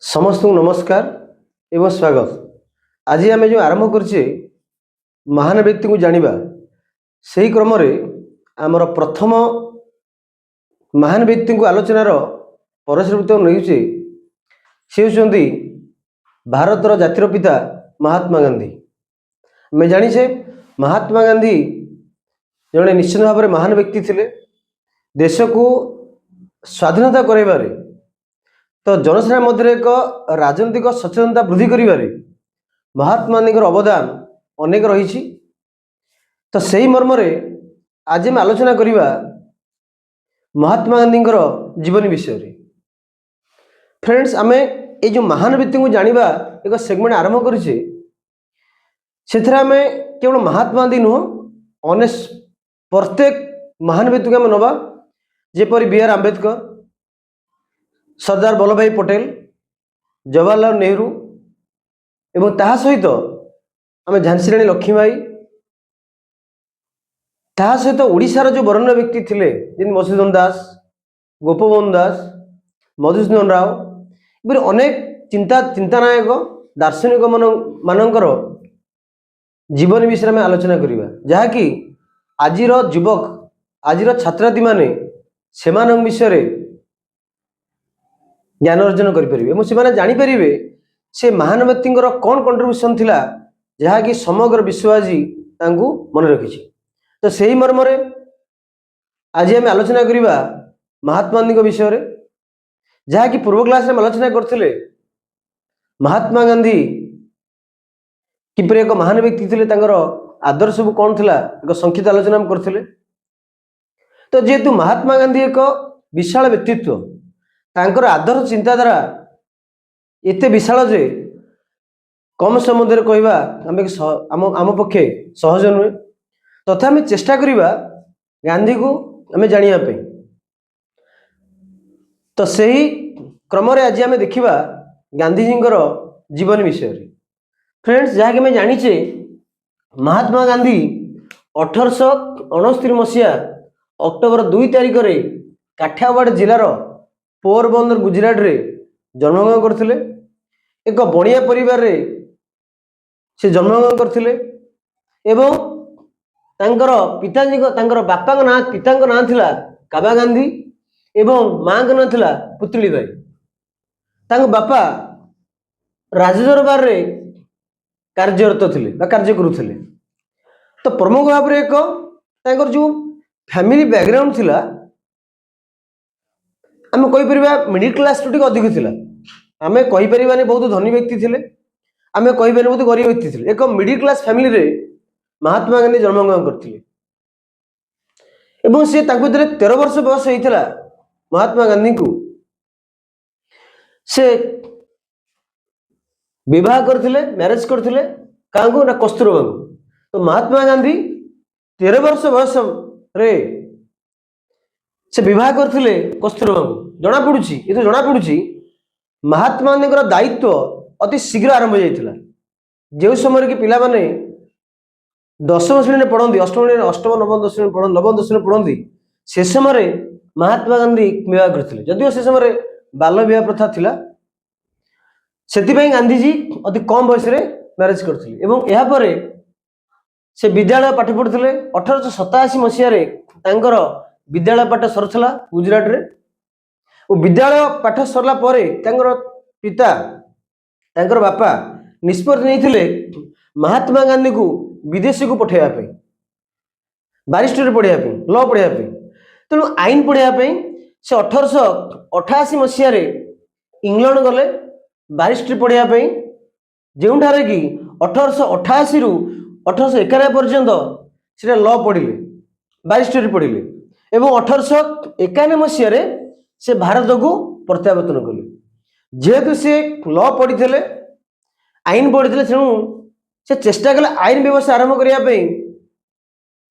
समस्त को नमस्कार एवं स्वागत। आज आम जो आरंभ करछे महान व्यक्ति को जानिबा सही क्रम रे आमर प्रथम महान व्यक्ति को आलोचनार परस्पर नहींचे से होती भारतर जातिर पिता महात्मा गांधी। मैं जानीचे महात्मा गांधी जड़े निश्चित भाव में महान व्यक्ति थिले। देश को स्वाधीनता कराइबारे तो जनसाधारण मध्य एक राजनीतिक सचेतनता वृद्धि करिबारे महात्मा गांधी अवदान अनेक रही। तो सही मर्म आज आम आलोचना करवा महात्मा गांधी जीवन विषय रे। फ्रेंड्स आम ये जो महान व्यक्ति को जानिबा एक सेगमेंट आरंभ करें आम केवल महात्मा गांधी नुह अनेक प्रत्येक महान व्यक्ति को आम नवा जेपरी बी आर आंबेडकर, सरदार वल्लभ भाई पटेल, जवाहरलाल नेहरू एवं ता सहित आम झांसी राणी लक्ष्मीबाई, ता सहित ओडिशार जो बरण्य व्यक्ति थिले जिन मधुसूदन दास, गोपबंधु दास, मधुसूदन राव एवं अनेक चिंतानायक दार्शनिक मानकर जीवन विषय में आलोचना करवा जहाँकि आजिर युवक आजिर छात्रार्थी माने सेमान विषय ज्ञान अर्जन करें जानीपारे से महान व्यक्ति कौन कंट्रीब्यूशन थिला जहाँकि समग्र विश्व आज मन रखी। तो सही मर्म आज आम आलोचना करवा महात्मा गांधी विषय जहाँकि पूर्व क्लास में आलोचना करते महात्मा गांधी किपरि एक महान व्यक्ति थे आदर्श सब कौन थिला एक संक्षिप्त आलोचना करते। तो जेहेतु महात्मा गांधी एक विशाल व्यक्तित्व तांकर आदर्श चिंताधारा एते विशाल जे कम समय कहवा आम पक्षे सहज नुहे। तथा आम चेष्टा करिबा गांधी को आम जानिया। तो सही क्रम आज आम देखा गांधीजी जीवन विषय। फ्रेंड्स जहाँकि मैं जानीचे महात्मा गांधी 1869 मसीहा अक्टोबर 2 तारिख में काठियावाड़ जिलार पोरबंदर गुजरात रे जन्मग्रहण करथिले। एक बणिया परिवार रे से जन्मग्रहण करथिले एवं तांकर पिताजी बापा का ना पिता ना थिला काबा गांधी एवं मां का ना थिला पुतली बाई। तांको बापा राजदरबार रे कार्यरत थिले बा कार्य करुथिले। तो प्रमुख भाव में एक तांकर जो फैमिली बैकग्राउंड थिला आम कहीपर मिडिल क्लास टू अधिक थिला। आम कहीपर बहुत धनी व्यक्ति थिले, आम कहीपर बहुत गरीब व्यक्ति थिले। एक मिडिल क्लास फैमिली रे महात्मा गांधी जन्मग्रहण करथिले एवं से 13 वर्ष बयस होइथिला महात्मा गांधी को से विवाह करथिले, मैरिज करथिले कांगो ना कस्तूरबा को। तो महात्मा गांधी 13 वर्ष बयस रे से विवाह करथिले कस्तूरबा को। जना पड़ुछि ये तो जना पड़ुछि महात्मा गांधी दायित्व अति शीघ्र आरंभ हो जाइथिला। जो समय कि पिला माने 10वीं श्रेणी में पढ़ती, अष्टम नवम 10वीं पढ़ती, नवम 10वीं पढ़ती से समय महात्मा गांधी विवाह करथिले। जदिও से समय बाल्य विवाह प्रथा थिला सेतिपई गांधीजी अति कम बयस रे मैरिज करथिले एवं एहा परे से विद्यालय पाठ पढ़ुथिले। 1887 मसीह रे तांकर विद्यालय पाठ सरथला गुजरात रे। विद्यालय पाठ सरला परे तांकर पिता तांकर बापा निष्पत्ति नैथिले महात्मा गांधी को विदेश को पठाइबा पई, बारिस्टर पढ़िया लॉ पढ़िया। तेणु आईन पढ़िया से 1888 मसीह रे इंग्लैंड गले बारिस्टर पढ़िया जोठारे कि 1888 रु 1891 पर्यंत से लॉ पढ़िले, बारिस्टर पढ़िले एवं 1891 मसीह से भारत को प्रत्यावर्तन कले। जेहेतु से लॉ पढ़ी आईन पढ़ी तेणु से चेष्टा कले आईन व्यवसाय आरंभ करने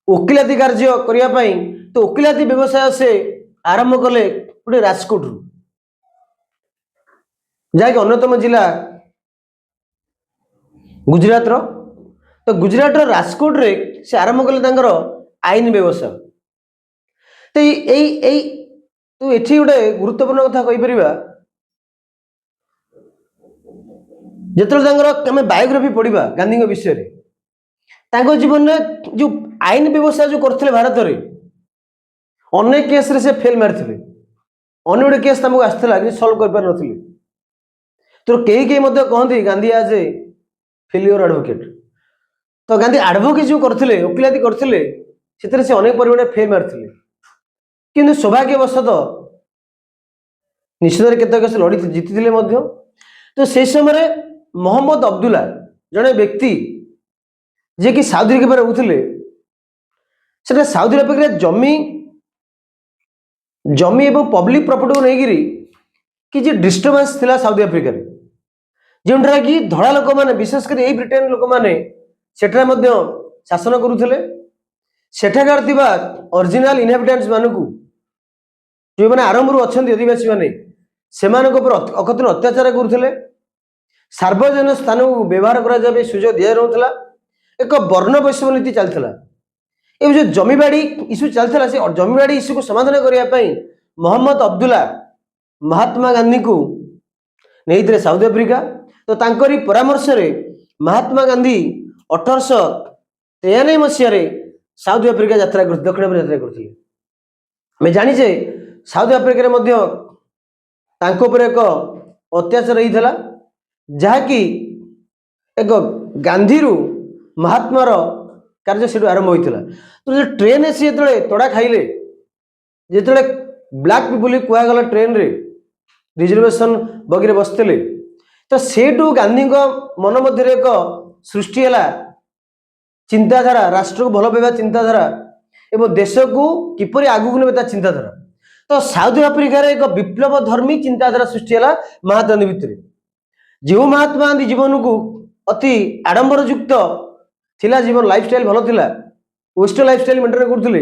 वकिलाती कार्य करने। तो वकिलाती व्यवसाय से आरंभ कले गोटे राजकोट रु जहाँकि अन्यतम जिला गुजरात रो। तो गुजरात राजकोट रे से आरंभ कले आईन व्यवसाय। तो ये तो ये गोटे गुरुत्वपूर्ण कथा कहीपर ଯେତେବେଳେ ଆମେ ବାୟୋଗ୍ରାଫି ପଢିବା ଗାନ୍ଧୀଙ୍କ ବିଷୟରେ ତାଙ୍କ ଜୀବନରେ ଯୋଉ ଆଇନ ବ୍ୟବସ୍ଥା ଯୋଉ କରିଥିଲେ ଭାରତରେ ଅନେକ କେସରେ ସେ ଫେଲ ମାରିଥିଲେ। ଅନେକ ଗୁଡ଼ିଏ କେସ୍ ତାଙ୍କୁ ଆସିଥିଲା କିନ୍ତୁ ସଲ୍ଭ କରିପାରିନଥିଲେ। ତ କେହି କେହି ମଧ୍ୟ କହନ୍ତି ଗାନ୍ଧୀ ଆଜ ଏ ଫେଲିଓର ଆଡଭୋକେଟ। ତ ଗାନ୍ଧୀ ଆଡଭୋକେସି ଯୋଉ କରିଥିଲେ ଓକିଲାତି କରିଥିଲେ ସେଥିରେ ସେ ଅନେକ ପରିମାଣରେ ଫେଲ ମାରିଥିଲେ। କିନ୍ତୁ ସୌଭାଗ୍ୟବଶତଃ ନିଶ୍ଚିତ କେତେକ କେସ୍ ଲଢି ଜିତିଥିଲେ ମଧ୍ୟ। ତ ସେହି ସମୟରେ ମହମ୍ମଦ ଅବଦୁଲ୍ଲା ଜଣେ ବ୍ୟକ୍ତି ଯିଏକି ସାଉଦି ଆରବରେ ରହୁଥିଲେ, ସେଟା ସାଉଦି ଆରବରେ ଜମି ଏବଂ ପବ୍ଲିକ ପ୍ରପର୍ଟିକୁ ନେଇକିରି କିଛି ଡିଷ୍ଟର୍ବାନ୍ସ ଥିଲା ସାଉଦି ଆଫ୍ରିକାରେ, ଯେଉଁଠାରେ କି ଧଳା ଲୋକମାନେ ବିଶେଷ କରି ଏଇ ବ୍ରିଟେନ ଲୋକମାନେ ସେଠାରେ ମଧ୍ୟ ଶାସନ କରୁଥିଲେ। ସେଠାକାର ଥିବା ଅରିଜିନାଲ ଇନହାବିଟାଣ୍ଟସ ମାନଙ୍କୁ ଯେଉଁମାନେ ଆରମ୍ଭରୁ ଅଛନ୍ତି ଅଧିବାସୀ ମାନେ ସେମାନଙ୍କ ଉପରେ ଅକଥନ ଅତ୍ୟାଚାର କରୁଥିଲେ। ସାର୍ବଜନୀନ ସ୍ଥାନକୁ ବ୍ୟବହାର କରାଯିବା ପାଇଁ ସୁଯୋଗ ଦିଆଯାଉନଥିଲା। ଏକ ବର୍ଣ୍ଣ ବୈଷମ୍ୟ ନୀତି ଚାଲିଥିଲା। ଏ ଯୋଉ ଜମିବାଡି ଇସ୍ୟୁ ଚାଲିଥିଲା ସେ ଜମିବାଡି ଇସ୍ୟୁକୁ ସମାଧାନ କରିବା ପାଇଁ ମହମ୍ମଦ ଅବଦୁଲ୍ଲା ମହାତ୍ମା ଗାନ୍ଧୀଙ୍କୁ ନେଇଥିଲେ ସାଉଦି ଆଫ୍ରିକା। ତ ତାଙ୍କରି ପରାମର୍ଶରେ ମହାତ୍ମା ଗାନ୍ଧୀ 1893 ମସିହାରେ ସାଉଦି ଆଫ୍ରିକା ଯାତ୍ରା ଦକ୍ଷିଣ ଆଫ୍ରିକା ଯାତ୍ରା କରିଥିଲେ। ଆମେ ଜାଣିଛେ ସାଉଦି ଆଫ୍ରିକାରେ ମଧ୍ୟ ତାଙ୍କ ଉପରେ ଏକ ଅତ୍ୟାଚାର ହେଇଥିଲା, ଯାହାକି ଏକ ଗାନ୍ଧୀରୁ ମହାତ୍ମାର କାର୍ଯ୍ୟ ସେଠୁ ଆରମ୍ଭ ହୋଇଥିଲା। ତ ଟ୍ରେନରେ ସେ ଯେତେବେଳେ ତଡ଼ା ଖାଇଲେ, ଯେତେବେଳେ ବ୍ଲାକ୍ ପିପୁଲ କୁହାଗଲା ଟ୍ରେନରେ ରିଜର୍ଭେସନ ବଗିରେ ବସିଥିଲେ, ତ ସେଇଠୁ ଗାନ୍ଧୀଙ୍କ ମନ ମଧ୍ୟରେ ଏକ ସୃଷ୍ଟି ହେଲା ଚିନ୍ତାଧାରା, ରାଷ୍ଟ୍ରକୁ ଭଲ ପାଇବା ଚିନ୍ତାଧାରା ଏବଂ ଦେଶକୁ କିପରି ଆଗକୁ ନେବେ ତା ଚିନ୍ତାଧାରା। ତ ସାଉଦି ଆଫ୍ରିକାରେ ଏକ ବିପ୍ଳବ ଧର୍ମୀ ଚିନ୍ତାଧାରା ସୃଷ୍ଟି ହେଲା ମହାତ୍ମା ଗାନ୍ଧୀ ଭିତରେ। ଯେଉଁ ମହାତ୍ମା ଗାନ୍ଧୀ ଜୀବନକୁ ଅତି ଆଡମ୍ବର ଯୁକ୍ତ ଥିଲା, ଜୀବନ ଲାଇଫଷ୍ଟାଇଲ ଭଲ ଥିଲା, ୱେଷ୍ଟର୍ଣ୍ଣ ଲାଇଫଷ୍ଟାଇଲ ମେଣ୍ଟେନ କରୁଥିଲେ।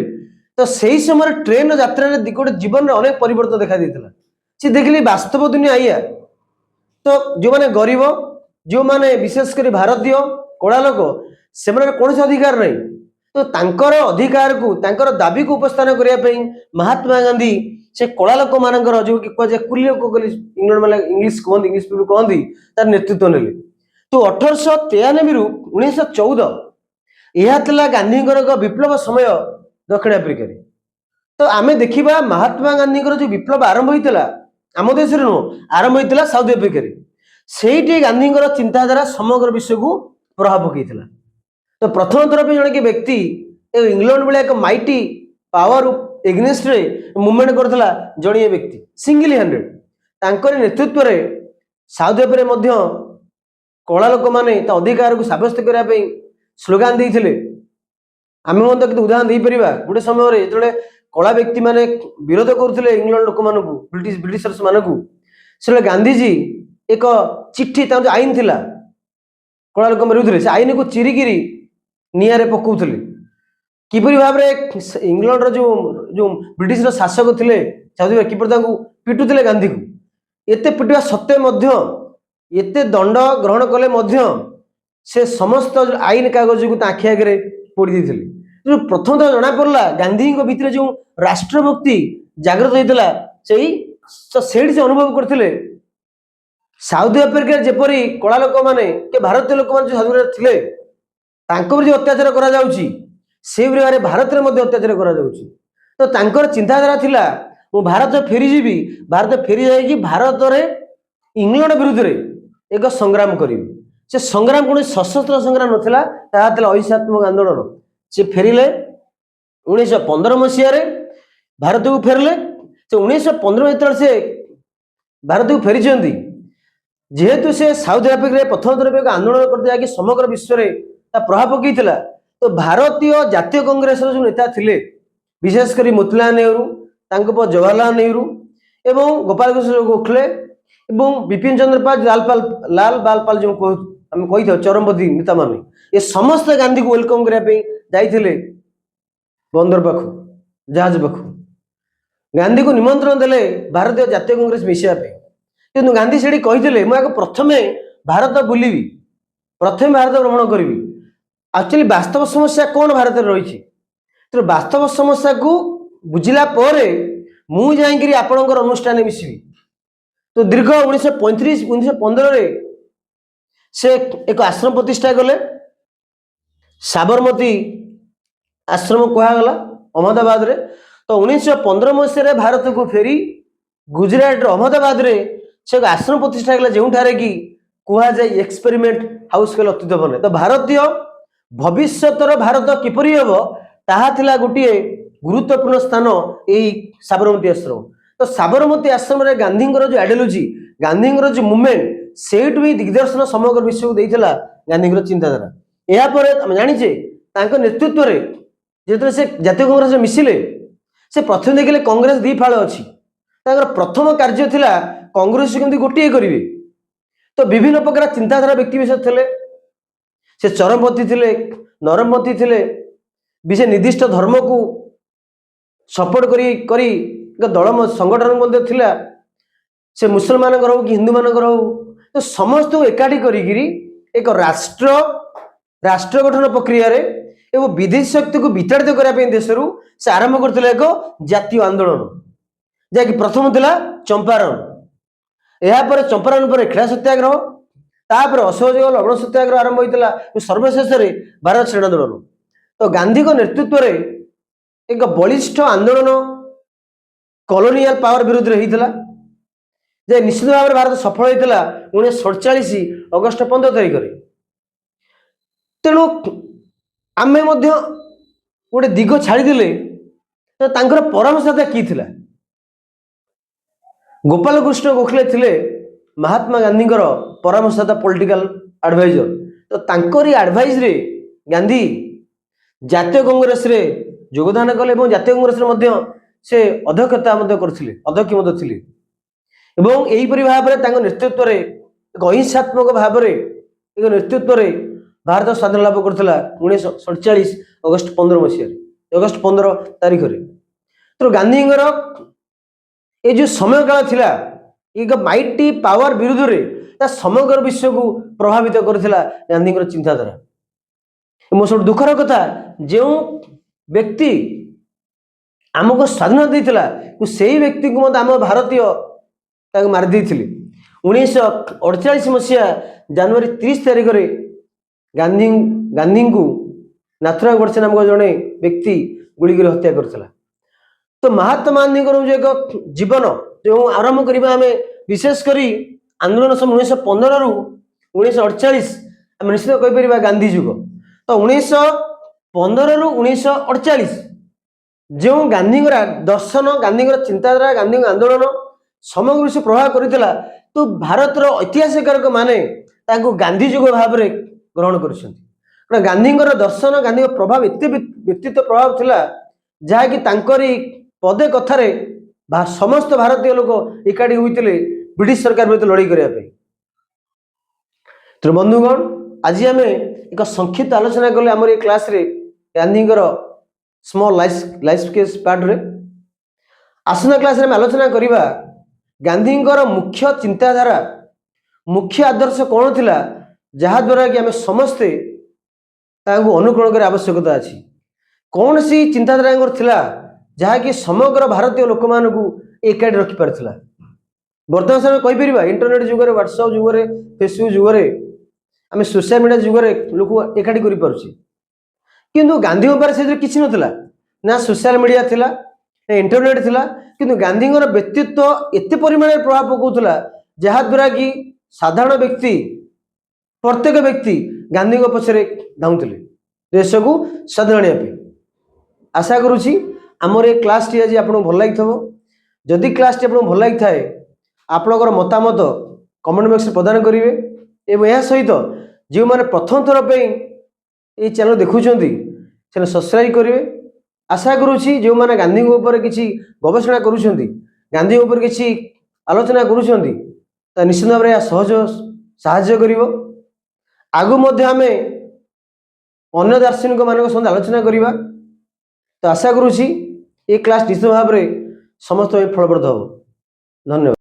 ତ ସେହି ସମୟରେ ଟ୍ରେନ ଯାତ୍ରାରେ ଗୋଟେ ଜୀବନରେ ଅନେକ ପରିବର୍ତ୍ତନ ଦେଖା ଦେଇଥିଲା। ସେ ଦେଖିଲେ ବାସ୍ତବ ଦୁନିଆ ଆଇଆ। ତ ଯେଉଁମାନେ ଗରିବ, ଯେଉଁମାନେ ବିଶେଷ କରି ଭାରତୀୟ କଳା ଲୋକ, ସେମାନଙ୍କର କୌଣସି ଅଧିକାର ନାହିଁ। ତ ତାଙ୍କର ଅଧିକାରକୁ, ତାଙ୍କର ଦାବିକୁ ଉପସ୍ଥାନ କରିବା ପାଇଁ ମହାତ୍ମା ଗାନ୍ଧୀ ସେ କଳା ଲୋକମାନଙ୍କର ଯୋଉ କୁହାଯାଏ କୁଲି ଲୋକ ବୋଲି ଇଂଲଣ୍ଡ ମାନେ ଇଂଲିଶ ପିପୁଲ କହନ୍ତି, ତାର ନେତୃତ୍ୱ ନେଲେ। ତ 1893ରୁ 1914 ଏହା ଥିଲା ଗାନ୍ଧୀଙ୍କର ଏକ ବିପ୍ଳବ ସମୟ ଦକ୍ଷିଣ ଆଫ୍ରିକାରେ। ତ ଆମେ ଦେଖିବା ମହାତ୍ମା ଗାନ୍ଧୀଙ୍କର ଯୋଉ ବିପ୍ଳବ ଆରମ୍ଭ ହେଇଥିଲା ଆମ ଦେଶରେ ନୁହଁ, ଆରମ୍ଭ ହେଇଥିଲା ସାଉଦି ଆଫ୍ରିକାରେ। ସେଇଠି ଗାନ୍ଧୀଙ୍କର ଚିନ୍ତାଧାରା ସମଗ୍ର ବିଶ୍ୱକୁ ପ୍ରଭାବ ପକେଇଥିଲା। ତ ପ୍ରଥମ ଥର ପାଇଁ ଜଣେ କି ବ୍ୟକ୍ତି ଇଂଲଣ୍ଡ ଭଳିଆ ଏକ ମାଇଟି ପାୱାର ଏଗନେଷ୍ଟରେ ମୁଭମେଣ୍ଟ କରିଥିଲା, ଜଣିଏ ବ୍ୟକ୍ତି ସିଙ୍ଗଲ ହ୍ୟାଣ୍ଡେଡ। ତାଙ୍କରି ନେତୃତ୍ୱରେ ସାଉଦି ଆରବରେ ମଧ୍ୟ କଳା ଲୋକମାନେ ତା ଅଧିକାରକୁ ସାବ୍ୟସ୍ତ କରିବା ପାଇଁ ସ୍ଲୋଗାନ ଦେଇଥିଲେ। ଆମେ ମଧ୍ୟ କିନ୍ତୁ ଉଦାହରଣ ଦେଇପାରିବା, ଗୋଟେ ସମୟରେ ଯେତେବେଳେ କଳା ବ୍ୟକ୍ତି ମାନେ ବିରୋଧ କରୁଥିଲେ ଇଂଲଣ୍ଡ ଲୋକମାନଙ୍କୁ, ବ୍ରିଟିଶର୍ସ ମାନଙ୍କୁ, ସେତେବେଳେ ଗାନ୍ଧୀଜୀ ଏକ ଚିଠି, ତାଙ୍କର ଯୋଉ ଆଇନ ଥିଲା କଳା ଲୋକ ବିରୁଦ୍ଧରେ, ସେ ଆଇନକୁ ଚିରିକିରି ନିଆଁରେ ପକାଉଥିଲେ। କିପରି ଭାବରେ ଇଂଲଣ୍ଡର ଯୋଉ ବ୍ରିଟିଶର ଶାସକ ଥିଲେ ସାଉଦି ଆରବ, କିପରି ତାଙ୍କୁ ପିଟୁଥିଲେ ଗାନ୍ଧୀକୁ। ଏତେ ପିଟିବା ସତ୍ତ୍ୱେ ମଧ୍ୟ, ଏତେ ଦଣ୍ଡ ଗ୍ରହଣ କଲେ ମଧ୍ୟ ସେ ସମସ୍ତ ଆଇନ କାଗଜକୁ ତା ଆଖି ଆଗରେ ପୋଡ଼ି ଦେଇଥିଲେ। ପ୍ରଥମ ଥର ଜଣା ପଡିଲା ଗାନ୍ଧୀଙ୍କ ଭିତରେ ଯୋଉ ରାଷ୍ଟ୍ରଭକ୍ତି ଜାଗ୍ରତ ହେଇଥିଲା, ସେଇଠି ସେ ଅନୁଭବ କରିଥିଲେ ସାଉଦି ଆଫ୍ରିକାରେ ଯେପରି କଳା ଲୋକମାନେ କି ଭାରତୀୟ ଲୋକମାନେ ଯୋଉ ସାଉଦି ଆରବରେ ଥିଲେ ତାଙ୍କ ଉପରେ ଯୋଉ ଅତ୍ୟାଚାର କରାଯାଉଛି, ସେଇଭଳି ଭାବରେ ଭାରତରେ ମଧ୍ୟ ଅତ୍ୟାଚାର କରାଯାଉଛି। ତ ତାଙ୍କର ଚିନ୍ତାଧାରା ଥିଲା ମୁଁ ଭାରତ ଫେରିଯିବି, ଭାରତ ଫେରି ଯାଇକି ଭାରତରେ ଇଂଲଣ୍ଡ ବିରୁଦ୍ଧରେ ଏକ ସଂଗ୍ରାମ କରିବି। ସେ ସଂଗ୍ରାମ କୌଣସି ସଶସ୍ତ୍ର ସଂଗ୍ରାମ ନଥିଲା, ତାହା ଥିଲା ଅହିଂସାତ୍ମକ ଆନ୍ଦୋଳନ। ସେ ଫେରିଲେ 1915 ମସିହାରେ ଭାରତକୁ ଫେରିଲେ। ସେ 1915 ଯେତେବେଳେ ସେ ଭାରତକୁ ଫେରିଛନ୍ତି, ଯେହେତୁ ସେ ସାଉଦି ଆଫ୍ରିକାରେ ପ୍ରଥମ ଥର ପାଇଁ ଏକ ଆନ୍ଦୋଳନ କରିଥିଲେ ଯାହାକି ସମଗ୍ର ବିଶ୍ୱରେ ତା ପ୍ରଭାବ ପକେଇଥିଲା। ତ ଭାରତୀୟ ଜାତୀୟ କଂଗ୍ରେସର ଯୋଉ ନେତା ଥିଲେ, ବିଶେଷ କରି ମୋତିଲାଲ ନେହେରୁ, ତାଙ୍କ ପୁଅ ଜବାହରଲାଲ ନେହେରୁ ଏବଂ ଗୋପାଳ କୃଷ୍ଣ ଗୋଖଲେ ଏବଂ ବିପିନ ଚନ୍ଦ୍ର ପାଲ, ଲାଲ ବାଲପାଲ ଯୋଉ ଆମେ କହିଥାଉ ଚରମପନ୍ଥୀ ନେତା ମାନେ, ଏ ସମସ୍ତେ ଗାନ୍ଧୀକୁ ୱେଲକମ କରିବା ପାଇଁ ଯାଇଥିଲେ ବନ୍ଦର ପାଖକୁ, ଜାହାଜ ପାଖକୁ। ଗାନ୍ଧୀକୁ ନିମନ୍ତ୍ରଣ ଦେଲେ ଭାରତୀୟ ଜାତୀୟ କଂଗ୍ରେସ ମିଶିବା ପାଇଁ। କିନ୍ତୁ ଗାନ୍ଧୀ ସେଠି କହିଥିଲେ ମୁଁ ଆଗ ପ୍ରଥମେ ଭାରତ ବୁଲିବି, ପ୍ରଥମେ ଭାରତ ଭ୍ରମଣ କରିବି। ଆକ୍ଚୁଆଲି ବାସ୍ତବ ସମସ୍ୟା କଣ ଭାରତରେ ରହିଛି, ତ ବାସ୍ତବ ସମସ୍ୟାକୁ ବୁଝିଲା ପରେ ମୁଁ ଯାଇକିରି ଆପଣଙ୍କର ଅନୁଷ୍ଠାନରେ ମିଶିବି। ତ ଦୀର୍ଘ 1935 1915ରେ से एक आश्रम प्रतिष्ठा कले साबरमती आश्रम कहगला अहमदाबाद रे। तो 1915 मसीह भारत को फेरी गुजरात अहमदाबाद रे से आश्रम प्रतिष्ठा कला जो कि कह जाए एक्सपेरिमेंट हाउस कले अतीत बने। तो भारतीय भविष्यतर भारत किपरि हम ताहा गोटे गुरुत्वपूर्ण स्थान यही साबरमती आश्रम। तो साबरमती आश्रम रे गांधी जो आइडियोलॉजी गांधी जो मुवमेंट सेठू ही दिग्दर्शन समग्र विश्व को देइथिला गांधी चिंताधारा। यापर आम जाचे नेतृत्व में जो से जातीय कांग्रेस मिसिले से प्रथम देखिले कांग्रेस दी फाड़ अच्छी प्रथम कार्य थिला कांग्रेस केमती गोटे करेंगे। तो विभिन्न प्रकार चिंताधारा व्यक्ति विशेष थे से चरमपंथी थे नरमपंथी थे विशेष निर्दिष्ट धर्म को सपोर्ट करी दल संगठन थिला से मुसलमान हो कि हिंदू मान हो। तो समस्त एकाठी करी एक राष्ट्र गठन प्रक्रिया रे एवं विदेशी शक्ति को विताड़ित करने देश से आरंभ करते एक जातीय आंदोलन जहाँकि प्रथम थिला चंपारण। यापर चंपारण पर खेड़ा सत्याग्रह तापर असहयोग लवण सत्याग्रह आरंभ होता सर्वशेष भारत सेना आंदोलन। तो गांधी को नेतृत्व में एक बलिष्ठ आंदोलन कॉलोनियल पावर विरुद्ध होता जे निश्चित भाव में भारत सफल होता 1947 अगस्ट 15 तारिख में। तेणु आमे गोटे दिग छाड़ीदे तो तांकर परामर्शदाता कि थिला गोपाल कृष्ण गोखले थिले महात्मा गांधी परामर्शदाता पॉलिटिकल एडवाइजर। तो तांकरी एडवाइस रे गांधी जातीय कांग्रेस रे योगदान कले और जातीय कांग्रेस रे से अध्यक्षता अध्यक्ष थे एवं यहीपरि भाव में नेतृत्व में एक अहिंसात्मक भाव में एक नेतृत्व में भारत स्वाधीन लाभ करता 1947 अगस्ट 15 मसीह अगस्ट 15 तारिख में। तो गांधी ये जो समय काल थिला एक माइटी पावर विरुद्ध रे समग्र विश्व को प्रभावित करथिला गांधी चिंताधारा। मो सब दुखर कथा जो व्यक्ति आमको स्वाधीनता देइथिला से व्यक्ति को आम भारतीय मारिदी 1948 मसीहा जनवरी 30 तारिख में गांधी को नाथुराम गोडसे नामक जड़े व्यक्ति गुड़िक हत्या करथिला। तो महात्मा गांधी जो एक जीवन जो आरंभ करवा आम विशेषकर आंदोलन समय 1915 रु 1948 आम निश्चित कहीपर गांधी जुग। तो 1915 रु 1948 जो गांधी दर्शन गांधी चिंताधारा गांधी आंदोलन समग्र विश्व प्रभाव करथिला। तो भारतर ऐतिहासिक माने गांधी जुग भाव में ग्रहण कर गांधी दर्शन गांधी प्रभाव एत व्यक्तित्व प्रभाव थिला जहाँकि पदे कथार समस्त भारतीय लोक एकाठी होते ब्रिटिश सरकार विरुद्ध लड़ाई करने। तो बंधुगण आज आम एक संक्षिप्त आलोचना कले आम ये क्लास रे Gandhi small life case part रे। आसना क्लास रे आलोचना करवा गांधी मुख्य चिंताधारा मुख्य आदर्श कौन थिला जहाद्वारा कि आम समस्ते अनुकरण कर आवश्यकता अच्छी कौन सी चिंताधारा थिला जहाँकि समग्र भारतीय लोक मान एकाठी रखि पारथिला। वर्तमान समय कहीपर इंटरनेट जुगर व्हाट्सएप जुगर फेसबुक जुगर आम सोशल मीडिया जुगर लोक एकाठी कर पारुछे किंतु गांधी से किसी नथिला ना सोशल मीडिया थिला ना इंटरनेट थिला किंतु गांधी व्यक्तित्व एत परिमाण प्रभाव पकाउथला जहाद्वारा कि साधारण व्यक्ति प्रत्येक व्यक्ति गांधी पछरे धाउथले देश को स्वाधीन आने। आशा करुछि आमर ये क्लास टी आज आपको भल लगी जदि क्लास टी आपको भल लगी थाए आपणकर मतामत कमेंट बॉक्स प्रदान करेंगे एवं यह सहित जो मैंने प्रथम थर पे ये चैनल देखुं चैनल सब्सक्राइब करेंगे। आशा करुछि जो मैंने गांधी ऊपर किसी गवेषणा करुछंती गांधी ऊपर किसी आलोचना करुछंती निश्चित भाव में सहज साहाय्य करिवो। आगु मध्य आमे अन्य दार्शनिक मान सहित आलोचना करवा। तो आशा करुछि ये क्लास निश्चित भाव में समस्त फलप्रद हो। धन्यवाद।